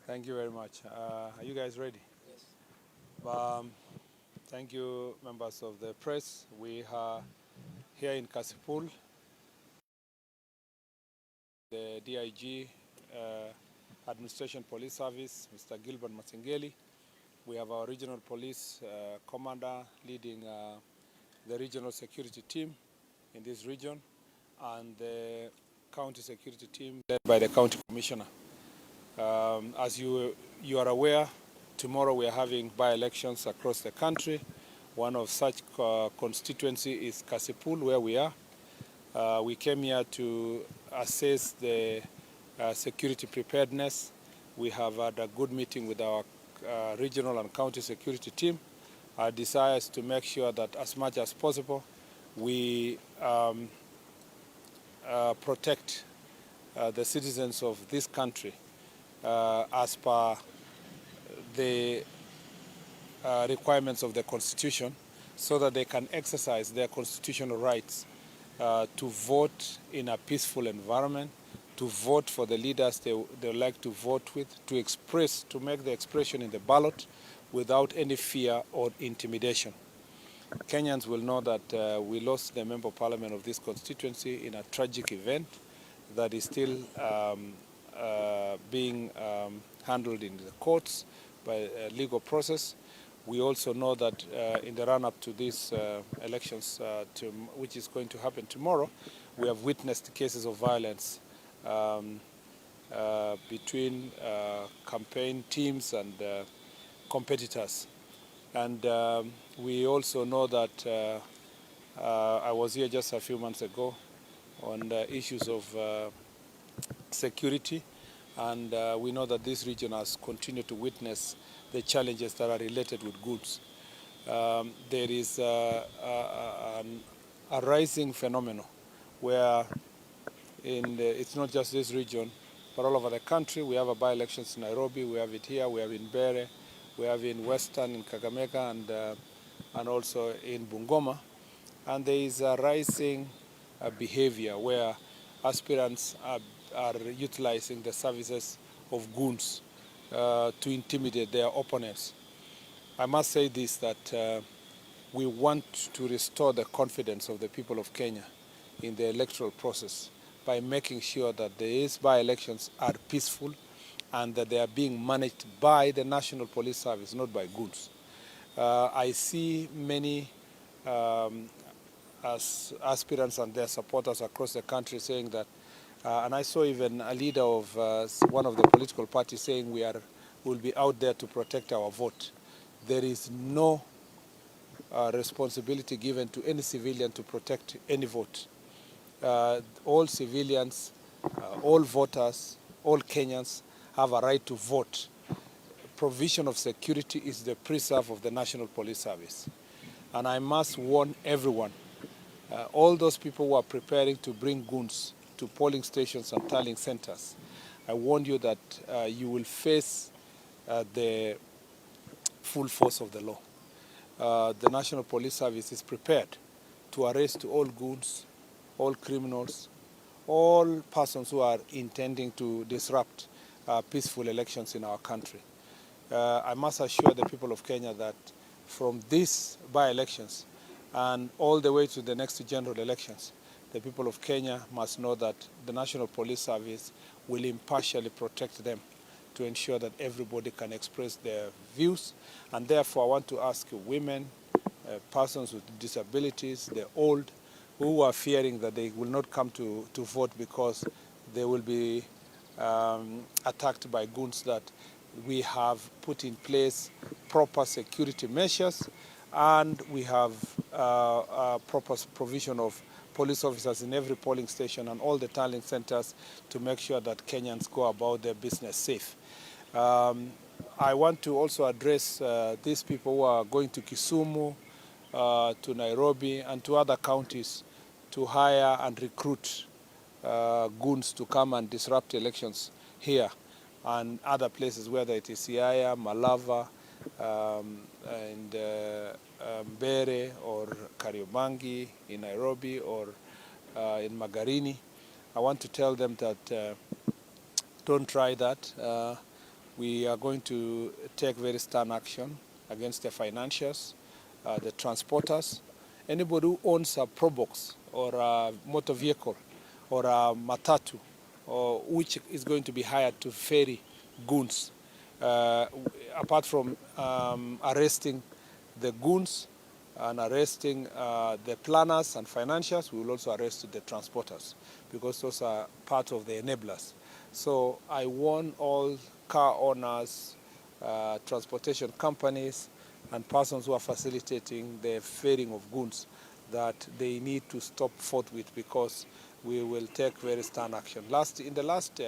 Thank you very much. Are you guys ready? Yes. Thank you, members of the press. We are here in Kasipul. The DIG Administration Police Service, Mr. Gilbert Masengeli. We have our regional police commander leading the regional security team in this region, and the county security team led by the county commissioner. As you are aware, tomorrow we are having by-elections across the country. One of such constituency is Kasipul, where we are. We came here to assess the security preparedness. We have had a good meeting with our regional and county security team. Our desire is to make sure that as much as possible we protect the citizens of this country as per the requirements of the Constitution, so that they can exercise their constitutional rights to vote in a peaceful environment, to vote for the leaders they like to vote with, to make the expression in the ballot without any fear or intimidation. Kenyans will know that we lost the member of parliament of this constituency in a tragic event that is still being handled in the courts by a legal process. We also know that in the run-up to these elections, which is going to happen tomorrow, we have witnessed cases of violence between campaign teams and competitors. And we also know that I was here just a few months ago on the issues of security, and we know that this region has continued to witness the challenges that are related with goods. There is a rising phenomenon where it's not just this region, but all over the country. We have a by-elections in Nairobi, we have it here, we have in Mbeere, we have in Western, in Kakamega, and also in Bungoma. And there is a rising behavior where aspirants are utilizing the services of goons to intimidate their opponents. I must say this, that we want to restore the confidence of the people of Kenya in the electoral process by making sure that these by-elections are peaceful and that they are being managed by the National Police Service, not by goons. I see many as aspirants and their supporters across the country saying that, and I saw even a leader of one of the political parties saying we'll be out there to protect our vote. There is no responsibility given to any civilian to protect any vote. All civilians, all voters, all Kenyans have a right to vote. Provision of security is the preserve of the National Police Service. And I must warn everyone, all those people who are preparing to bring goons to polling stations and tallying centers, I warn you that you will face the full force of the law. The National Police Service is prepared to arrest all goons, all criminals, all persons who are intending to disrupt peaceful elections in our country. I must assure the people of Kenya that from these by-elections and all the way to the next general elections, the people of Kenya must know that the National Police Service will impartially protect them to ensure that everybody can express their views. And therefore, I want to ask women, persons with disabilities, the old, who are fearing that they will not come to vote because they will be attacked by goons, that we have put in place proper security measures, and we have proper provision of police officers in every polling station and all the tallying centers to make sure that Kenyans go about their business safe. I want to also address these people who are going to Kisumu, to Nairobi, and to other counties to hire and recruit goons to come and disrupt elections here and other places, whether it is Siaya, Malava, and Mbeere, or Kariobangi in Nairobi, or in Magarini. I want to tell them that don't try that. We are going to take very stern action against the financiers, the transporters, anybody who owns a probox or a motor vehicle or a matatu, or which is going to be hired to ferry goons. Apart from arresting the goons and arresting the planners and financiers, we will also arrest the transporters because those are part of the enablers. So I warn all car owners, transportation companies, and persons who are facilitating the ferrying of goods that they need to stop forthwith because we will take very stern action. In the last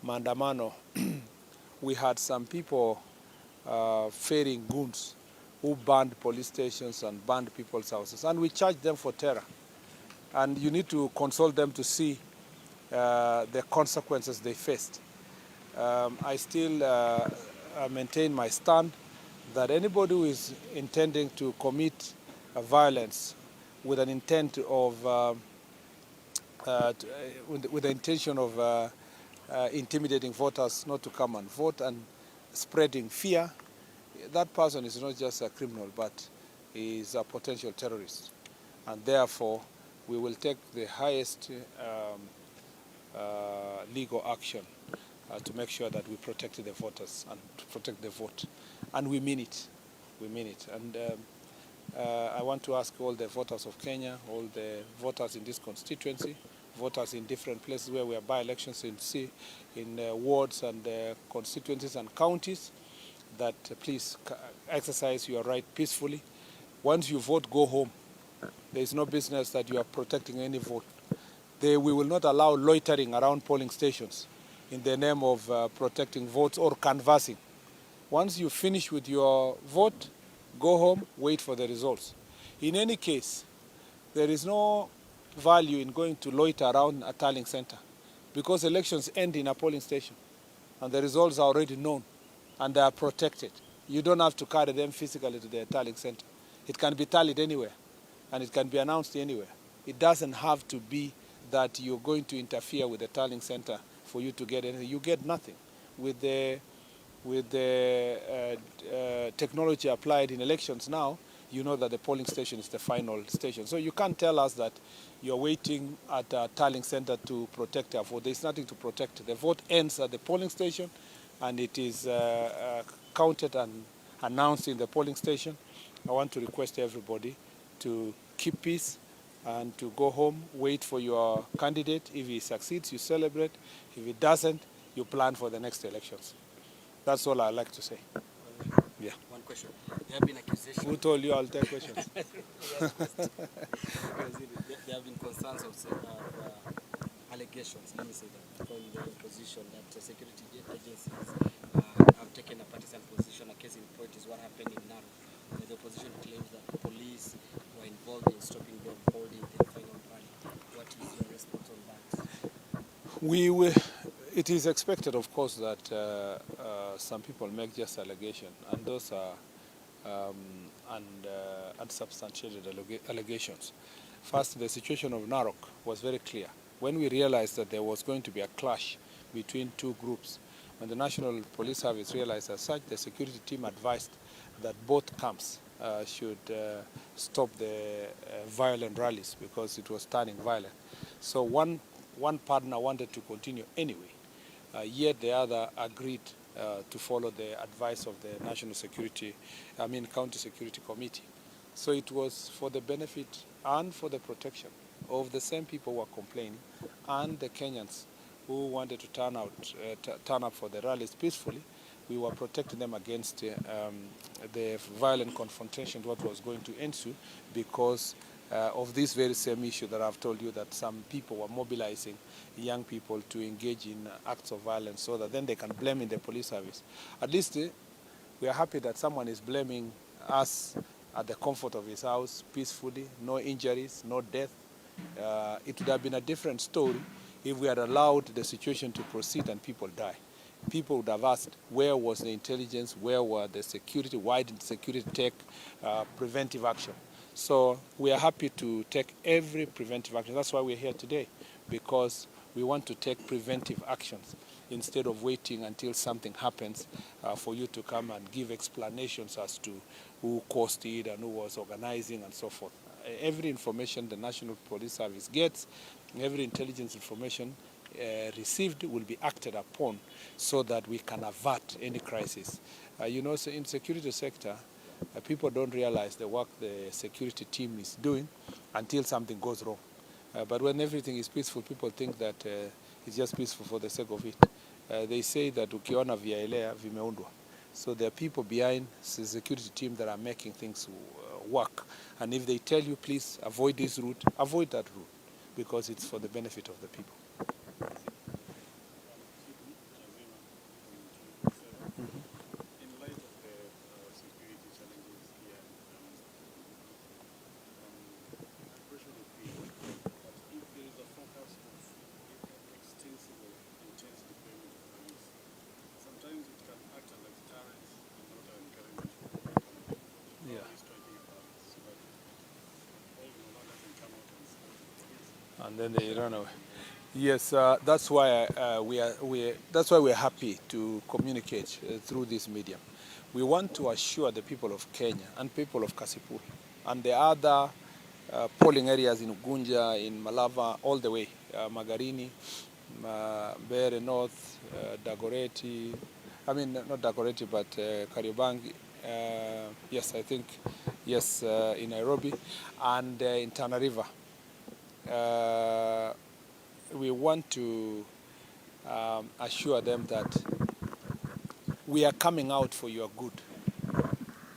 maandamano, we had some people ferrying goons who burned police stations and burned people's houses, and we charged them for terror. And you need to consult them to see the consequences they faced. I still maintain my stand that anybody who is intending to commit violence with an intent of with the intention of intimidating voters not to come and vote and spreading fear, that person is not just a criminal, but is a potential terrorist. And therefore, we will take the highest legal action to make sure that we protect the voters and to protect the vote. And we mean it. We mean it. And I want to ask all the voters of Kenya, all the voters in this constituency, voters in different places where we have by-elections in wards and constituencies and counties, that please exercise your right peacefully. Once you vote, go home. There is no business that you are protecting any vote. We will not allow loitering around polling stations in the name of protecting votes or canvassing. Once you finish with your vote, go home, wait for the results. In any case, there is no value in going to loiter around a tallying center because elections end in a polling station and the results are already known and they are protected. You don't have to carry them physically to the tallying center. It can be tallied anywhere and it can be announced anywhere. It doesn't have to be that you're going to interfere with the tallying center for you to get anything. You get nothing. With the technology applied in elections now, you know that the polling station is the final station. So you can't tell us that you're waiting at a tallying center to protect our vote. There's nothing to protect. The vote ends at the polling station and it is counted and announced in the polling station. I want to request everybody to keep peace and to go home, wait for your candidate. If he succeeds, you celebrate. If he doesn't, you plan for the next elections. That's all I'd like to say. Yeah. One question. There have been accusations. Who told you I'll take questions? There have been concerns of allegations, let me say that, from the opposition that security agencies have taken a partisan position. A case in point is what happened in Narok, where the opposition claims that the police were involved in stopping them holding the final rally. What is your response on that? It is expected, of course, that some people make just allegations, and those are unsubstantiated allegations. First, the situation of Narok was very clear. When we realized that there was going to be a clash between two groups, when the National Police Service realized as such, the security team advised that both camps should stop the violent rallies because it was turning violent. So one partner wanted to continue anyway. Yet the other agreed to follow the advice of the County Security Committee. So it was for the benefit and for the protection of the same people who are complaining and the Kenyans who wanted to turn up for the rallies peacefully. We were protecting them against the violent confrontation what was going to ensue because of this very same issue that I've told you, that some people were mobilizing young people to engage in acts of violence so that then they can blame in the police service. At least we are happy that someone is blaming us at the comfort of his house, peacefully, no injuries, no death. It would have been a different story if we had allowed the situation to proceed and people die. People would have asked, where was the intelligence, where were the security, why did security take preventive action? So we are happy to take every preventive action. That's why we're here today, because we want to take preventive actions. instead of waiting until something happens for you to come and give explanations as to who caused it and who was organizing and so forth. Every information the National Police Service gets, every intelligence information received will be acted upon so that we can avert any crisis. You know, so in security sector, people don't realize the work the security team is doing until something goes wrong. But when everything is peaceful, people think that it's just peaceful for the sake of it. They say that ukiona vyaelea vimeundwa. So there are people behind the security team that are making things work. And if they tell you, please avoid this route, avoid that route, because it's for the benefit of the people. And then they run away. Yes, that's why we're happy to communicate through this medium. We want to assure the people of Kenya and people of Kasipul and the other polling areas in Ugunja, in Malava, all the way, Magarini, Mbeere North, Dagoretti, I mean not Dagoretti but Kariobangi, yes I think, yes in Nairobi, and in Tana River. We want to assure them that we are coming out for your good.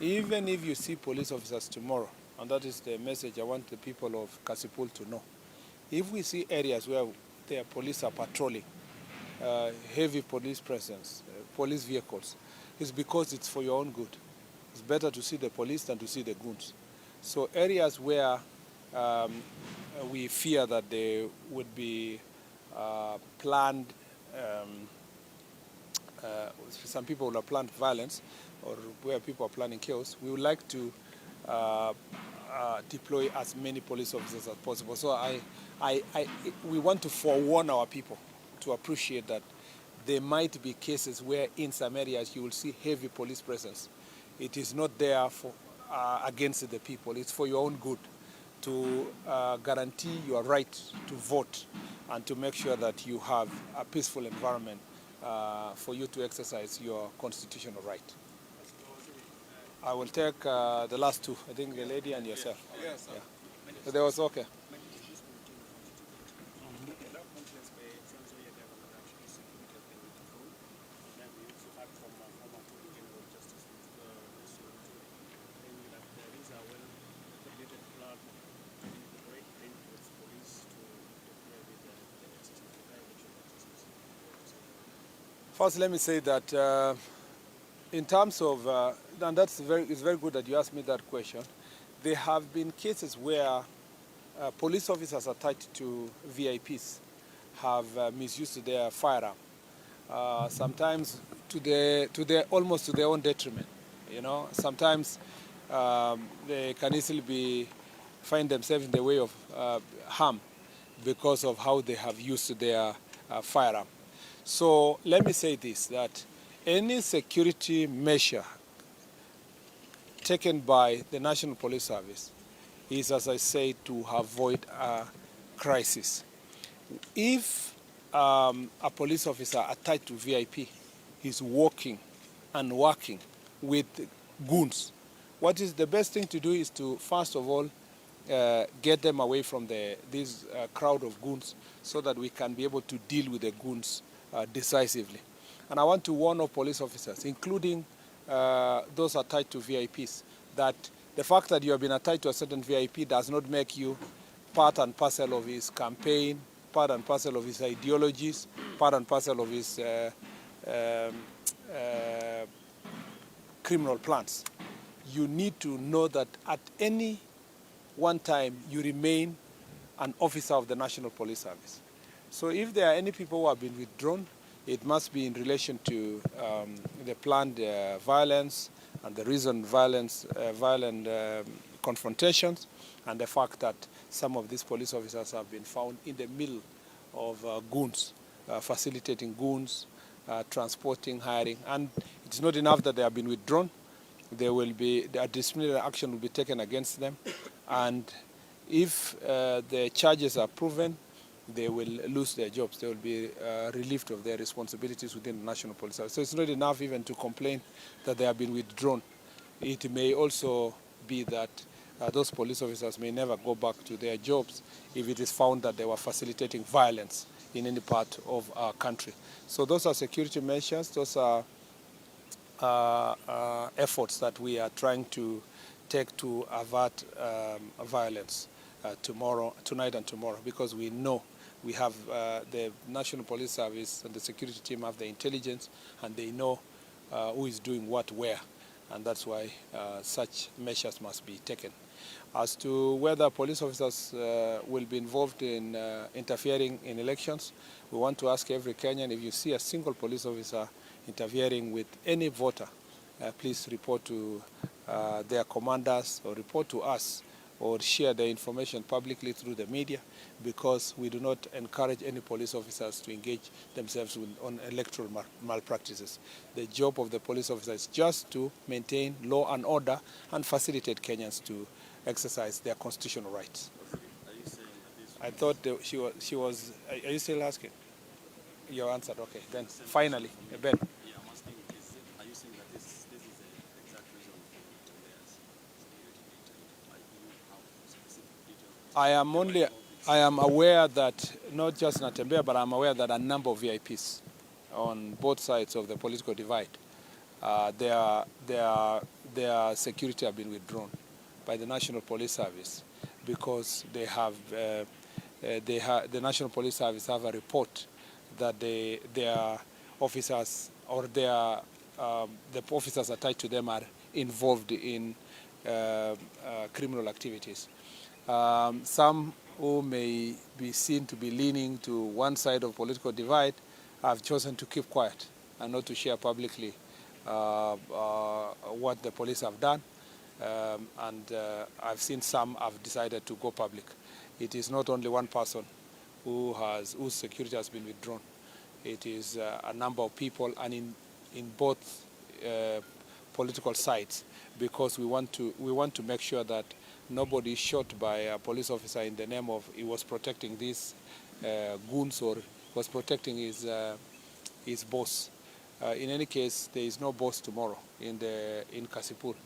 Even if you see police officers tomorrow, and that is the message I want the people of Kasipul to know. If we see areas where their police are patrolling, heavy police presence, police vehicles, it's because it's for your own good. It's better to see the police than to see the goons. So areas where we fear that there would be planned, some people will have planned violence, or where people are planning chaos, we would like to deploy as many police officers as possible. So we want to forewarn our people to appreciate that there might be cases where in some areas you will see heavy police presence. It is not there for against the people. It's for your own good, to guarantee your right to vote and to make sure that you have a peaceful environment for you to exercise your constitutional right. I will take the last two, I think the lady and yourself. Yes, sir. Yeah. There was okay. First, let me say that in terms of, and it's very good that you asked me that question. There have been cases where police officers attached to VIPs have misused their firearm, sometimes almost to their own detriment. You know, sometimes they can easily find themselves in the way of harm because of how they have used their firearm. So let me say this, that any security measure taken by the National Police Service is, as I say, to avoid a crisis. If a police officer attached to VIP is working with goons, what is the best thing to do is to, first of all, get them away from this crowd of goons so that we can be able to deal with the goons decisively. And I want to warn all police officers, including those attached to VIPs, that the fact that you have been attached to a certain VIP does not make you part and parcel of his campaign, part and parcel of his ideologies, part and parcel of his criminal plans. You need to know that at any one time you remain an officer of the National Police Service. So if there are any people who have been withdrawn, it must be in relation to the planned violence and the recent violent confrontations, and the fact that some of these police officers have been found in the middle of goons, facilitating goons, transporting, hiring. And it's not enough that they have been withdrawn. There will be a disciplinary action will be taken against them, and if the charges are proven, they will lose their jobs. They will be relieved of their responsibilities within the National Police Service. So it's not enough even to complain that they have been withdrawn. It may also be that those police officers may never go back to their jobs if it is found that they were facilitating violence in any part of our country. So those are security measures. Those are efforts that we are trying to take to avert violence tonight and tomorrow, because we know we have the National Police Service and the security team have the intelligence, and they know who is doing what where, and that's why such measures must be taken. As to whether police officers will be involved in interfering in elections, we want to ask every Kenyan, if you see a single police officer interfering with any voter, please report to their commanders or report to us or share the information publicly through the media, because we do not encourage any police officers to engage themselves on electoral malpractices. The job of the police officer is just to maintain law and order and facilitate Kenyans to exercise their constitutional rights. Are you saying that this? I thought she was. Are you still asking? You answered. Okay. Then finally, Ben. Yeah, I'm asking. Are you saying that this is the exact reason for their security detail? Like, do you have specific details? I am aware that not just Natembeere, but I'm aware that a number of VIPs on both sides of the political divide, their security have been withdrawn by the National Police Service, because they have the National Police Service have a report that their officers or the officers attached to them are involved in criminal activities. Some who may be seen to be leaning to one side of political divide have chosen to keep quiet and not to share publicly what the police have done. I've seen some have decided to go public. It is not only one person whose security has been withdrawn. It is a number of people, and in both political sides, because we want to make sure that nobody is shot by a police officer in the name of he was protecting these goons or was protecting his boss. In any case, there is no boss tomorrow in Kasipul.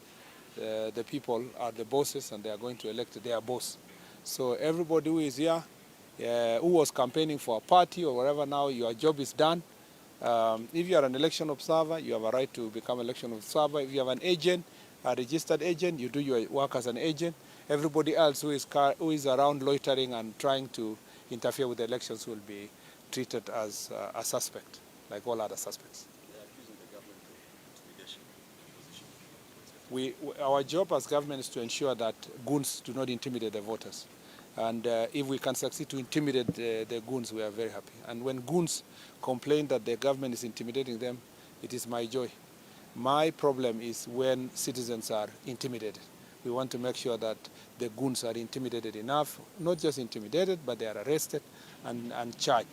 The people are the bosses, and they are going to elect their boss. So everybody who is here, who was campaigning for a party or whatever, now your job is done. If you are an election observer, you have a right to become election observer. If you have an agent, a registered agent, you do your work as an agent. Everybody else who is around loitering and trying to interfere with the elections will be treated as a suspect, like all other suspects. They are accusing the government of intimidation. Our job as government is to ensure that goons do not intimidate the voters. And if we can succeed to intimidate the goons, we are very happy. And when goons complain that the government is intimidating them, it is my joy. My problem is when citizens are intimidated. We want to make sure that the goons are intimidated enough, not just intimidated, but they are arrested and charged,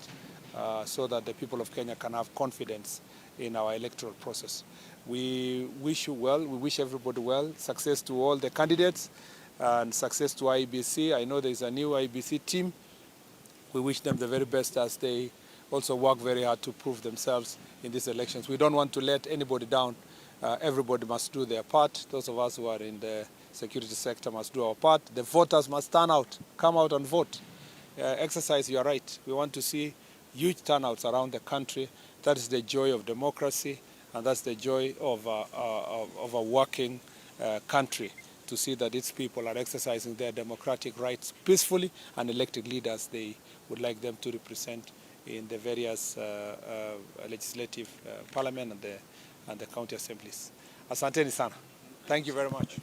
so that the people of Kenya can have confidence in our electoral process. We wish you well. We wish everybody well. Success to all the candidates and success to IEBC. I know there is a new IEBC team. We wish them the very best as they also work very hard to prove themselves in these elections. We don't want to let anybody down. Everybody must do their part. Those of us who are in the security sector must do our part. The voters must turn out, come out and vote. Exercise your right. We want to see huge turnouts around the country. That is the joy of democracy, and that's the joy of a working country, to see that its people are exercising their democratic rights peacefully and elected leaders they would like them to represent in the various legislative parliament and the county assemblies. Asanteni sana. Thank you very much.